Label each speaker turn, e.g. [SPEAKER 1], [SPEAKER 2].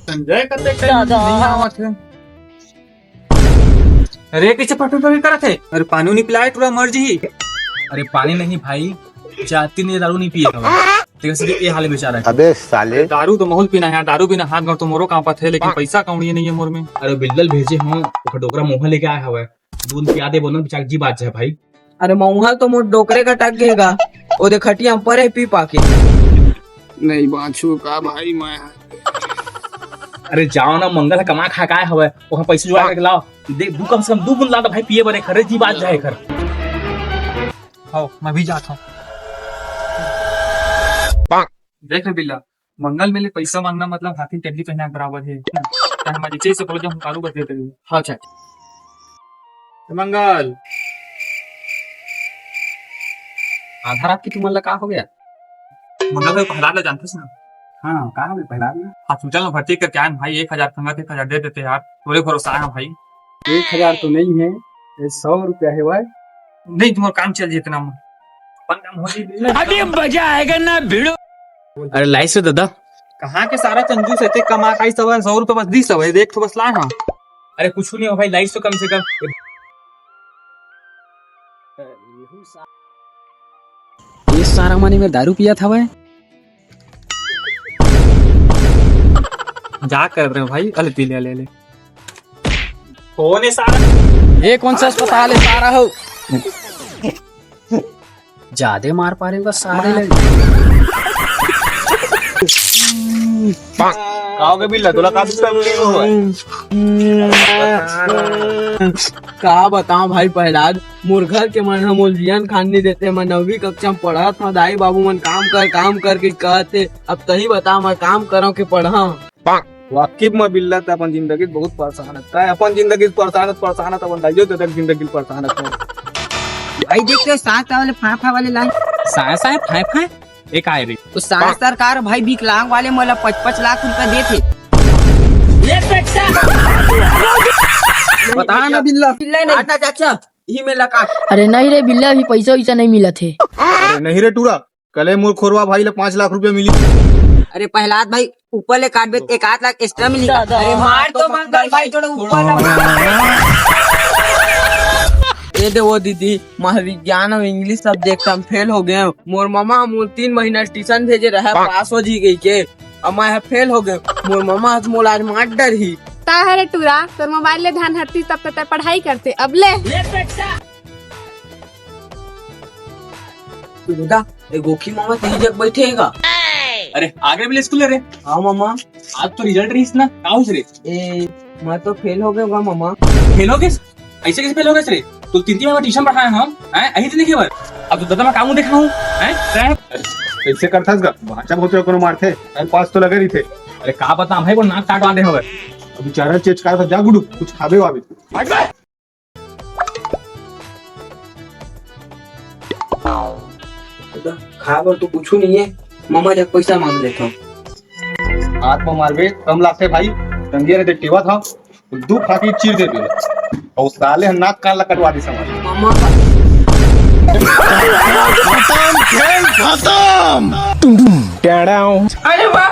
[SPEAKER 1] संजय कते नहीं आवत है। अरे कैसे पटपट करत है? अरे पानी नहीं पिलाए थोड़ा मर्जी ही।
[SPEAKER 2] अरे पानी नहीं भाई, 4-3 दिन दारू नहीं पिए हवा, ये हाल बेचारा है।
[SPEAKER 3] अबे साले,
[SPEAKER 1] दारू तो माहौल पीना है, दारू बिना हाथ गाँव तो मोरो कहाँ पत है, लेकिन पैसा कौड़ी नहीं है मोर में।
[SPEAKER 2] अरे बिल्डल भेजे हम डोकरा मोह लेके आया हुआ है, दूध पिया दे बोलो बेचारा जी बात है भाई।
[SPEAKER 4] अरे मऊहा तो मोर डोकरे का टक गेगा, ओ दे खटिया पर है पी पाके।
[SPEAKER 1] नहीं बाछू का भाई मैं।
[SPEAKER 2] अरे जाओ ना, मंगल कमा खा का हवा है, वहाँ पैसे जुड़ा के लाओ, देख दू कम से कम 2 बूंद ला भाई पिए बरे खरे जी बात जाए घर।
[SPEAKER 1] हाँ मैं भी जाता हूँ। देख रे बिल्ला, मंगल में ले पैसा मांगना मतलब हाथी टेबली पहना के बराबर है। हमारे नीचे से बोलो जब हम कारू बदले थे। हाँ चाचा मंगल,
[SPEAKER 4] आधा रात की तुम्हारा का हो गया?
[SPEAKER 1] मंगल भाई पहला ला जानते ना?
[SPEAKER 4] हाँ कहा भी पहला में
[SPEAKER 1] हॉस्पिटल में भर्ती करके आए भाई, 1000 फंगा 1000 दे देते यार, थोड़े भरोसा है भाई।
[SPEAKER 4] 1000 तो नहीं है, 100 रुपया है भाई।
[SPEAKER 1] नहीं तुम्हारा काम चल जितना
[SPEAKER 4] अभी मजा आएगा ना भिड़ो।
[SPEAKER 2] अरे लाई से दादा,
[SPEAKER 1] कहाँ के सारा कंजूस है, कमा का 100 रुपये बस 20 है, देख तो बस लाए। हाँ
[SPEAKER 2] अरे कुछ नहीं हो भाई, लाइट तो कम से कम।
[SPEAKER 4] ये सारा मानी में दारू पिया था भाई।
[SPEAKER 1] जा कर रहे हो भाई, अले पी ले ले कौन है सारा?
[SPEAKER 4] ये कौन सा अस्पताल है सारा हो? ज्यादा मार पा रहे सारे लगे।
[SPEAKER 3] आओगे बिल्ला तोला का
[SPEAKER 4] का बताऊं भाई प्रहलाद, मुर्घर के मन हम उलझियन खान नहीं देते। मैं 9वीं कक्षा में पढ़ा था, दाई बाबू मन काम करके कहते, अब तही बता मैं काम करो कि पढ़ा।
[SPEAKER 3] वाकिफ में बिल्ला था अपन जिंदगी बहुत परेशान है, अपन जिंदगी परेशान अपन दाइयो तो तक जिंदगी परेशान है।
[SPEAKER 4] भाई देखते साथ वाले फाफा वाले लाइन
[SPEAKER 2] साया फाय एक आए रे
[SPEAKER 4] तो सारा सरकार भाई विकलांग वाले मला 55 लाख रुपए देते। बता ना बिल्ला नहीं चाचा ही में लगा।
[SPEAKER 5] अरे नहीं रे बिल्ला, अभी पैसा वैसा नहीं मिला थे।
[SPEAKER 3] अरे नहीं रे टूरा, कले मोर खोरवा भाई ले 5 लाख रुपए मिली।
[SPEAKER 4] अरे प्रहलाद भाई ऊपर ले काट बे 1 लाख एक्स्ट्रा मिलेगा। अरे मार तो मंगल भाई थोड़ा ऊपर। ये दे वो दीदी, महाविज्ञान और इंग्लिश सब्जेक्ट हम फेल हो गए। मोर मामा मोर 3 महीना ट्यूशन भेजे रहे, पास हो जी गई के, अब मैं फेल हो गए। मोर मामा मोर आज मार डर ही
[SPEAKER 6] ताहरे टूरा तोर मोबाइल ले ध्यान हटती तब तक पढ़ाई करते। अब ले
[SPEAKER 4] बेटा ए गोखी मामा तेरी जग बैठेगा।
[SPEAKER 2] अरे आगे भी स्कूल रे।
[SPEAKER 4] हाँ मामा,
[SPEAKER 2] आज तो रिजल्ट रही ना, काउस रे
[SPEAKER 4] ए मैं तो फेल हो गया मामा।
[SPEAKER 2] फेल हो गए? ऐसे कैसे फेल हो गए रे? तो 3 बार ट्यूशन पढ़ाए हम, हैं अही नहीं केवल, अब तो दादा मैं काम देखा हूं, हैं
[SPEAKER 3] ऐसे करथस गा भाषा बहुत कोनो मारथे, अरे पास तो लगे रही थे।
[SPEAKER 2] अरे का बता भाई, वो नाक काटवा दे हवे।
[SPEAKER 3] अब बेचारा चेच का जा गुडू कुछ खाबे वाबे।
[SPEAKER 4] खाबर तो कुछ नहीं है, मामा जब पैसा मांग लेता हूँ।
[SPEAKER 3] हाथ में मारबे कम लागते भाई, टंगिया रे टेवा था 2 फाकी चीर दे दे और साले नाक कान ला कटवा दी समझ।
[SPEAKER 4] मामा
[SPEAKER 3] खत्म।
[SPEAKER 4] अरे वाह